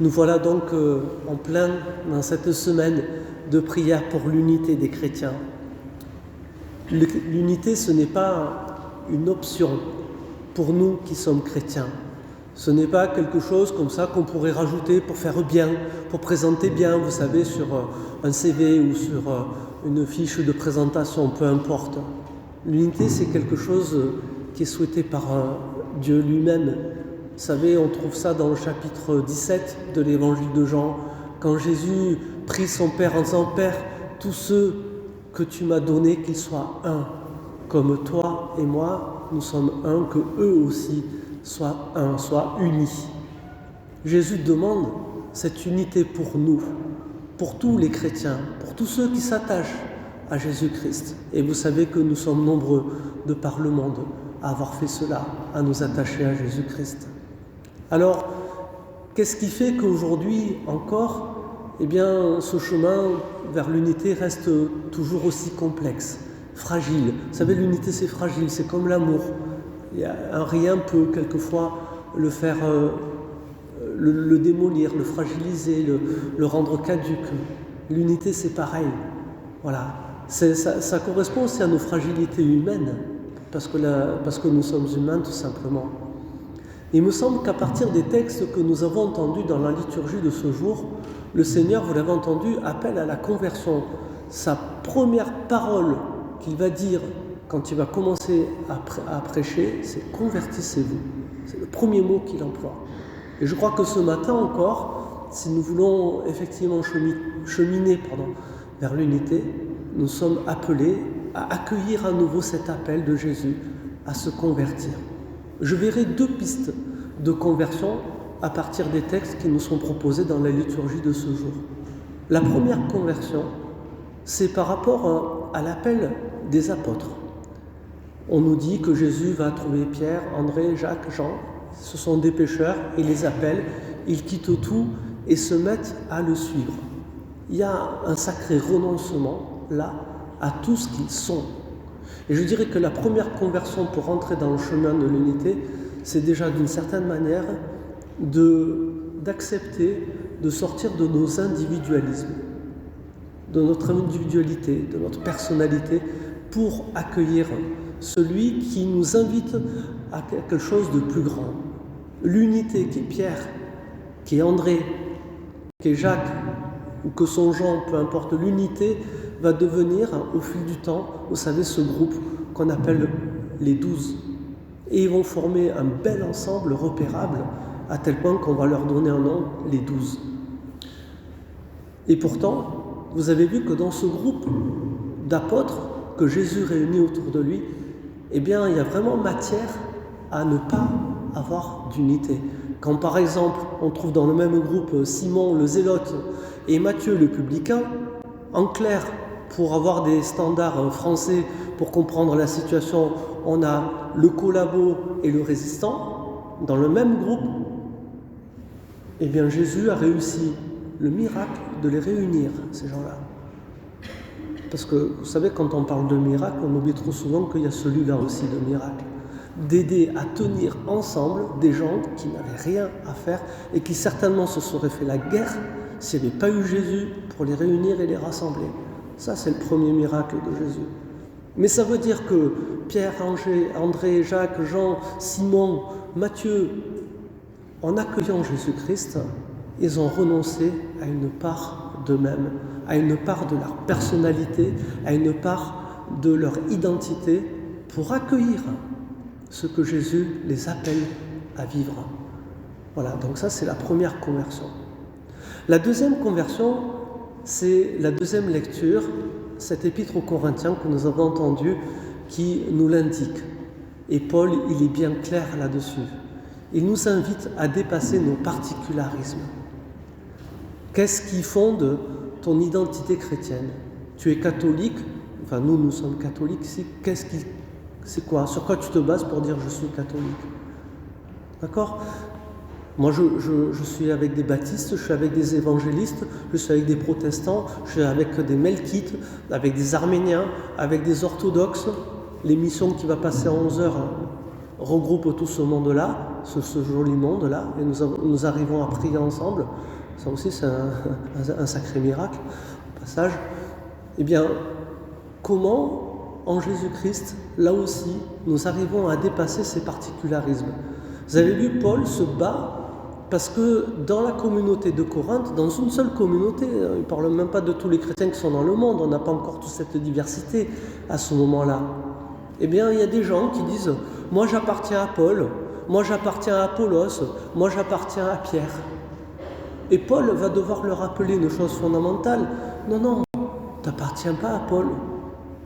Nous voilà donc en plein dans cette semaine de prière pour l'unité des chrétiens. L'unité, ce n'est pas une option pour nous qui sommes chrétiens. Ce n'est pas quelque chose comme ça qu'on pourrait rajouter pour faire bien, pour présenter bien, vous savez, sur un CV ou sur une fiche de présentation, peu importe. L'unité, c'est quelque chose qui est souhaité par Dieu lui-même. Vous savez, on trouve ça dans le chapitre 17 de l'évangile de Jean, quand Jésus prie son Père en disant « Père, tous ceux que tu m'as donnés, qu'ils soient un, comme toi et moi, nous sommes un, que eux aussi soient un, soient unis. » Jésus demande cette unité pour nous, pour tous les chrétiens, pour tous ceux qui s'attachent à Jésus-Christ. Et vous savez que nous sommes nombreux de par le monde à avoir fait cela, à nous attacher à Jésus-Christ. Alors, qu'est-ce qui fait qu'aujourd'hui encore, ce chemin vers l'unité reste toujours aussi complexe, fragile. Vous savez, l'unité c'est fragile, c'est comme l'amour. Un rien peut quelquefois le faire, le démolir, le fragiliser, le rendre caduque. L'unité c'est pareil. Voilà. Ça correspond aussi à nos fragilités humaines, parce que nous sommes humains tout simplement. Il me semble qu'à partir des textes que nous avons entendus dans la liturgie de ce jour, le Seigneur, vous l'avez entendu, appelle à la conversion. Sa première parole qu'il va dire quand il va commencer à prêcher, c'est « convertissez-vous ». C'est le premier mot qu'il emploie. Et je crois que ce matin encore, si nous voulons effectivement cheminer vers l'unité, nous sommes appelés à accueillir à nouveau cet appel de Jésus à se convertir. Je verrai deux pistes de conversion à partir des textes qui nous sont proposés dans la liturgie de ce jour. La première conversion, c'est par rapport à l'appel des apôtres. On nous dit que Jésus va trouver Pierre, André, Jacques, Jean. Ce sont des pécheurs, il les appelle, ils quittent tout et se mettent à le suivre. Il y a un sacré renoncement là à tout ce qu'ils sont. Et je dirais que la première conversion pour entrer dans le chemin de l'unité, c'est déjà d'une certaine manière d'accepter de sortir de nos individualismes, de notre individualité, de notre personnalité, pour accueillir celui qui nous invite à quelque chose de plus grand. L'unité qui est Pierre, qui est André, qui est Jacques, ou que sont Jean, peu importe, l'unité va devenir, au fil du temps, vous savez, ce groupe qu'on appelle les 12. Et ils vont former un bel ensemble repérable, à tel point qu'on va leur donner un nom, les 12. Et pourtant, vous avez vu que dans ce groupe d'apôtres que Jésus réunit autour de lui, il y a vraiment matière à ne pas avoir d'unité. Quand par exemple, on trouve dans le même groupe Simon le zélote et Matthieu le publicain, en clair, pour avoir des standards français pour comprendre la situation, on a le collabo et le résistant dans le même groupe. Jésus a réussi le miracle de les réunir, ces gens-là. Parce que, vous savez, quand on parle de miracle, on oublie trop souvent qu'il y a celui-là aussi de miracle. D'aider à tenir ensemble des gens qui n'avaient rien à faire et qui certainement se seraient fait la guerre s'il n'y avait pas eu Jésus pour les réunir et les rassembler. Ça, c'est le premier miracle de Jésus. Mais ça veut dire que Pierre, André, Jacques, Jean, Simon, Matthieu, en accueillant Jésus-Christ, ils ont renoncé à une part d'eux-mêmes, à une part de leur personnalité, à une part de leur identité, pour accueillir ce que Jésus les appelle à vivre. Voilà, donc ça c'est la première conversion. La deuxième conversion, c'est la deuxième lecture, cette épître aux Corinthiens que nous avons entendue, qui nous l'indique. Et Paul, il est bien clair là-dessus. Il nous invite à dépasser nos particularismes. Qu'est-ce qui fonde ton identité chrétienne? Tu es catholique, enfin nous sommes catholiques ici, c'est quoi? Sur quoi tu te bases pour dire je suis catholique? D'accord? Moi je suis avec des baptistes, je suis avec des évangélistes, je suis avec des protestants, je suis avec des melkites, avec des arméniens, avec des orthodoxes. L'émission qui va passer à 11h regroupe tout ce monde-là. ce joli monde-là, et nous arrivons à prier ensemble. Ça aussi, c'est un sacré miracle, au passage. Eh bien, comment, en Jésus-Christ, là aussi, nous arrivons à dépasser ces particularismes? Vous avez vu, Paul se bat parce que dans la communauté de Corinthe, dans une seule communauté, il ne parle même pas de tous les chrétiens qui sont dans le monde, on n'a pas encore toute cette diversité à ce moment-là. Eh bien, il y a des gens qui disent « Moi, j'appartiens à Paul, moi, j'appartiens à Apollos, moi, j'appartiens à Pierre. » Et Paul va devoir leur rappeler une chose fondamentale. Non, non, tu n'appartiens pas à Paul,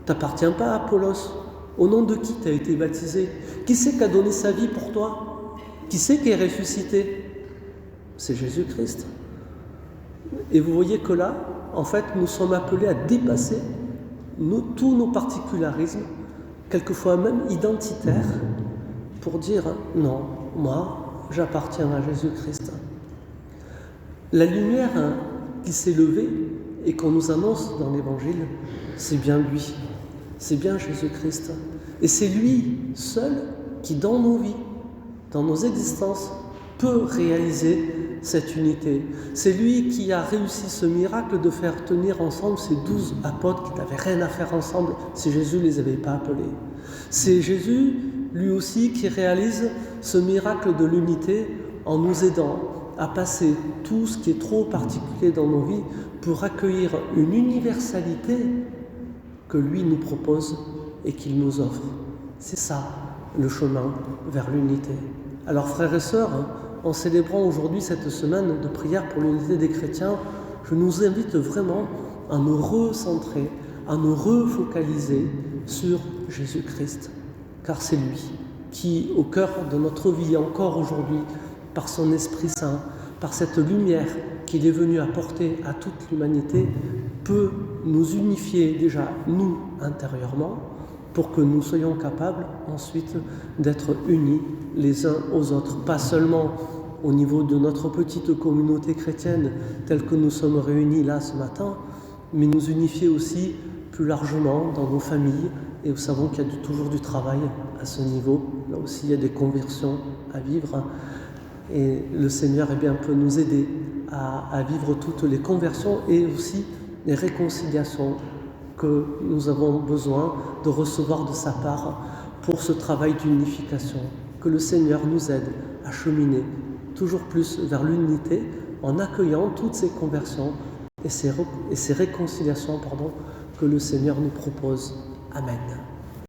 tu n'appartiens pas à Apollos. Au nom de qui tu as été baptisé? Qui c'est qui a donné sa vie pour toi? Qui c'est qui est ressuscité? C'est Jésus-Christ. Et vous voyez que là, en fait, nous sommes appelés à dépasser tous nos particularismes, quelquefois même identitaires, pour dire « Non, moi, j'appartiens à Jésus-Christ ». La lumière qui s'est levée et qu'on nous annonce dans l'Évangile, c'est bien lui, c'est bien Jésus-Christ. Et c'est lui seul qui, dans nos vies, dans nos existences, peut réaliser cette unité. C'est lui qui a réussi ce miracle de faire tenir ensemble ces 12 apôtres qui n'avaient rien à faire ensemble si Jésus ne les avait pas appelés. C'est Jésus, lui aussi, qui réalise ce miracle de l'unité en nous aidant à passer tout ce qui est trop particulier dans nos vies pour accueillir une universalité que lui nous propose et qu'il nous offre. C'est ça, le chemin vers l'unité. Alors frères et sœurs, en célébrant aujourd'hui cette semaine de prière pour l'unité des chrétiens, je nous invite vraiment à nous recentrer, à nous refocaliser sur Jésus-Christ. Car c'est lui qui, au cœur de notre vie encore aujourd'hui, par son Esprit Saint, par cette lumière qu'il est venu apporter à toute l'humanité, peut nous unifier déjà, nous, intérieurement, pour que nous soyons capables ensuite d'être unis les uns aux autres, pas seulement au niveau de notre petite communauté chrétienne telle que nous sommes réunis là ce matin, mais nous unifier aussi plus largement dans nos familles, et nous savons qu'il y a toujours du travail à ce niveau, là aussi il y a des conversions à vivre, et le Seigneur peut nous aider à vivre toutes les conversions et aussi les réconciliations que nous avons besoin de recevoir de sa part pour ce travail d'unification. Que le Seigneur nous aide à cheminer toujours plus vers l'unité en accueillant toutes ces conversions et ces réconciliations que le Seigneur nous propose. Amen.